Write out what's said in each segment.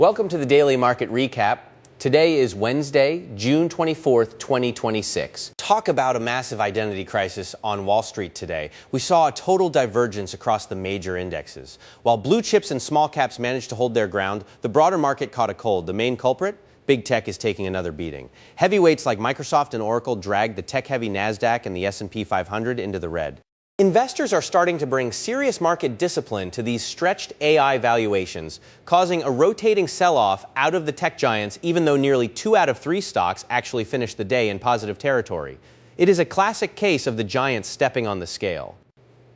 Welcome to the Daily Market Recap. Today is Wednesday, June 24th, 2026. Talk about a massive identity crisis on Wall Street today. We saw a total divergence across the major indexes. While blue chips and small caps managed to hold their ground, the broader market caught a cold. The main culprit? Big tech is taking another beating. Heavyweights like Microsoft and Oracle dragged the tech-heavy NASDAQ and the S&P 500 into the red. Investors are starting to bring serious market discipline to these stretched AI valuations, causing a rotating sell-off out of the tech giants, even though nearly 2 out of 3 stocks actually finished the day in positive territory. It is a classic case of the giants stepping on the scale.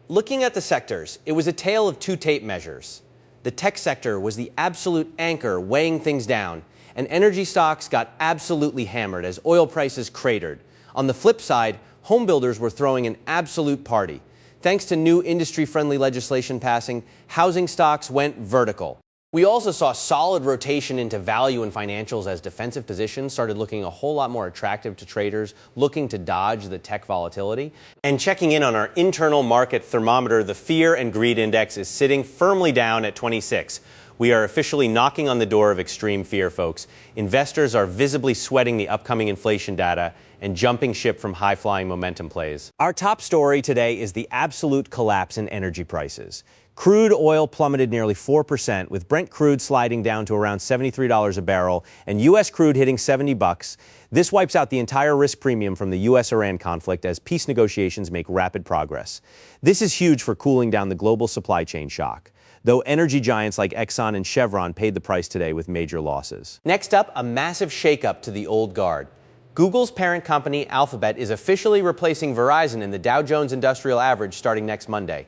Looking at the sectors, it was a tale of two tape measures. The tech sector was the absolute anchor weighing things down, and energy stocks got absolutely hammered as oil prices cratered. On the flip side, home builders were throwing an absolute party. Thanks to new industry-friendly legislation passing, housing stocks went vertical. We also saw solid rotation into value and financials as defensive positions started looking a whole lot more attractive to traders looking to dodge the tech volatility. And checking in on our internal market thermometer, the Fear and Greed Index is sitting firmly down at 26. We are officially knocking on the door of extreme fear, folks. Investors are visibly sweating the upcoming inflation data and jumping ship from high-flying momentum plays. Our top story today is the absolute collapse in energy prices. Crude oil plummeted nearly 4%, with Brent crude sliding down to around $73 a barrel and U.S. crude hitting $70. This wipes out the entire risk premium from the U.S.-Iran conflict as peace negotiations make rapid progress. This is huge for cooling down the global supply chain shock, though energy giants like Exxon and Chevron paid the price today with major losses. Next up, a massive shakeup to the old guard. Google's parent company, Alphabet, is officially replacing Verizon in the Dow Jones Industrial Average starting next Monday.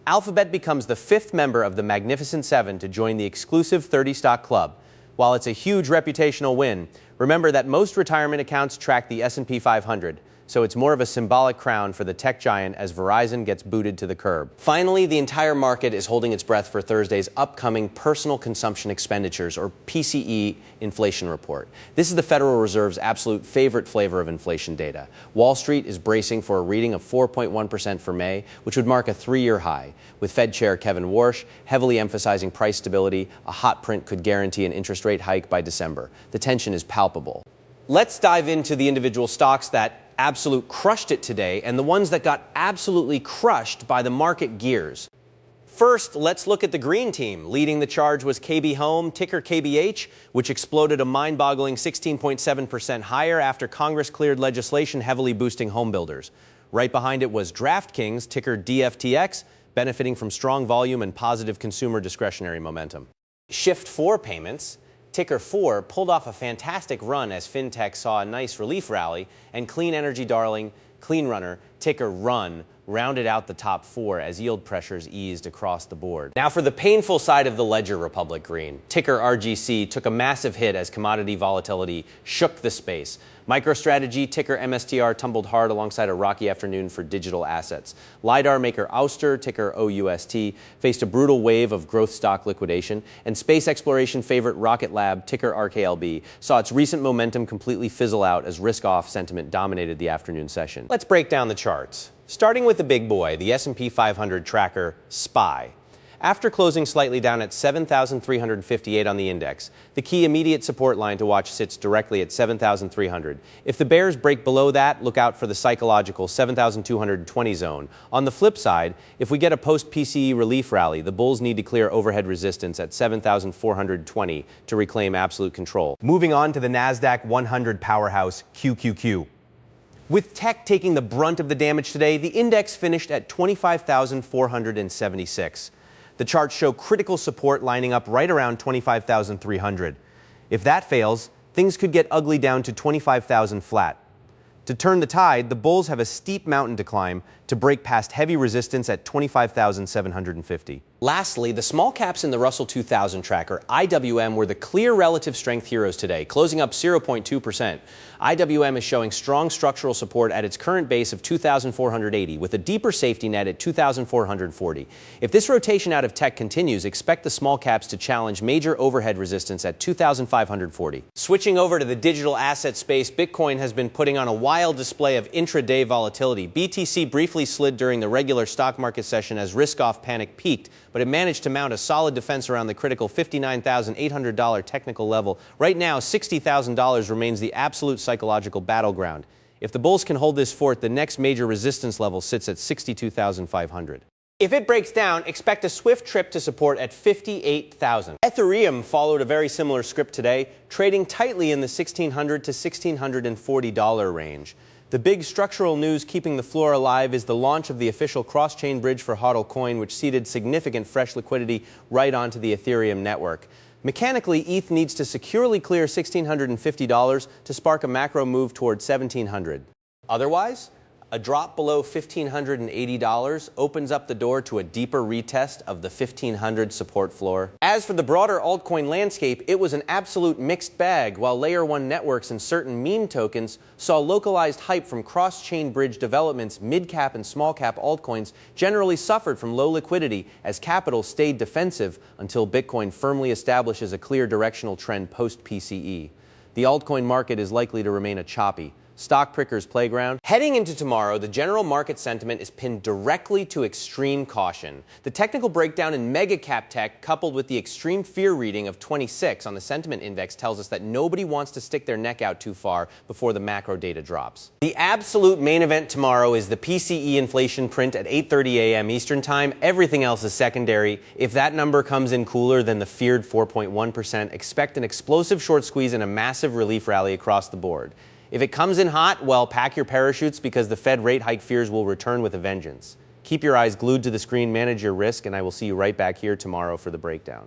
Alphabet becomes the 5th member of the Magnificent Seven to join the exclusive 30-stock club. While it's a huge reputational win, remember that most retirement accounts track the S&P 500. So it's more of a symbolic crown for the tech giant as Verizon gets booted to the curb. Finally, the entire market is holding its breath for Thursday's upcoming Personal Consumption Expenditures, or PCE, inflation report. This is the Federal Reserve's absolute favorite flavor of inflation data. Wall Street is bracing for a reading of 4.1% for May, which would mark a 3-year high. With Fed Chair Kevin Warsh heavily emphasizing price stability, a hot print could guarantee an interest rate hike by December. The tension is palpable. Let's dive into the individual stocks that absolute crushed it today and the ones that got absolutely crushed by the market gears. First, let's look at the green team. Leading the charge was KB Home, ticker KBH, which exploded a mind-boggling 16.7% higher after Congress cleared legislation heavily boosting home builders. Right behind it was DraftKings, ticker DFTX, benefiting from strong volume and positive consumer discretionary momentum. Shift4 Payments, ticker 4, pulled off a fantastic run as fintech saw a nice relief rally, and clean energy darling Clean Runner, ticker RUN, rounded out the top 4 as yield pressures eased across the board. Now for the painful side of the ledger, Republic Green. Ticker RGC took a massive hit as commodity volatility shook the space. MicroStrategy, ticker MSTR, tumbled hard alongside a rocky afternoon for digital assets. LiDAR maker Ouster, ticker OUST, faced a brutal wave of growth stock liquidation, and space exploration favorite Rocket Lab, ticker RKLB, saw its recent momentum completely fizzle out as risk-off sentiment dominated the afternoon session. Let's break down the charts. Starting with the big boy, the S&P 500 tracker, SPY. After closing slightly down at 7,358 on the index, the key immediate support line to watch sits directly at 7,300. If the bears break below that, look out for the psychological 7,220 zone. On the flip side, if we get a post-PCE relief rally, the bulls need to clear overhead resistance at 7,420 to reclaim absolute control. Moving on to the NASDAQ 100 powerhouse, QQQ. With tech taking the brunt of the damage today, the index finished at 25,476. The charts show critical support lining up right around 25,300. If that fails, things could get ugly down to 25,000 flat. To turn the tide, the bulls have a steep mountain to climb to break past heavy resistance at 25,750. Lastly, the small caps in the Russell 2000 tracker, IWM, were the clear relative strength heroes today, closing up 0.2%. IWM is showing strong structural support at its current base of 2,480, with a deeper safety net at 2,440. If this rotation out of tech continues, expect the small caps to challenge major overhead resistance at 2,540. Switching over to the digital asset space, Bitcoin has been putting on a wild display of intraday volatility. BTC briefly slid during the regular stock market session as risk-off panic peaked, but it managed to mount a solid defense around the critical $59,800 technical level. Right now, $60,000 remains the absolute psychological battleground. If the bulls can hold this fort, the next major resistance level sits at $62,500. If it breaks down, expect a swift trip to support at $58,000. Ethereum followed a very similar script today, trading tightly in the $1,600 to $1,640 range. The big structural news keeping the floor alive is the launch of the official cross-chain bridge for HODL Coin, which seeded significant fresh liquidity right onto the Ethereum network. Mechanically, ETH needs to securely clear $1,650 to spark a macro move toward $1,700. Otherwise, a drop below $1,580 opens up the door to a deeper retest of the $1,500 support floor. As for the broader altcoin landscape, it was an absolute mixed bag. While Layer 1 networks and certain meme tokens saw localized hype from cross-chain bridge developments, mid-cap and small-cap altcoins generally suffered from low liquidity as capital stayed defensive until Bitcoin firmly establishes a clear directional trend post-PCE. The altcoin market is likely to remain a choppy, stock picker's playground. Heading into tomorrow, the general market sentiment is pinned directly to extreme caution. The technical breakdown in mega cap tech, coupled with the extreme fear reading of 26 on the sentiment index, tells us that nobody wants to stick their neck out too far before the macro data drops. The absolute main event tomorrow is the PCE inflation print at 8:30 a.m. Eastern Time. Everything else is secondary. If that number comes in cooler than the feared 4.1%, expect an explosive short squeeze and a massive relief rally across the board. If it comes in hot, well, pack your parachutes because the Fed rate hike fears will return with a vengeance. Keep your eyes glued to the screen, manage your risk, and I will see you right back here tomorrow for the breakdown.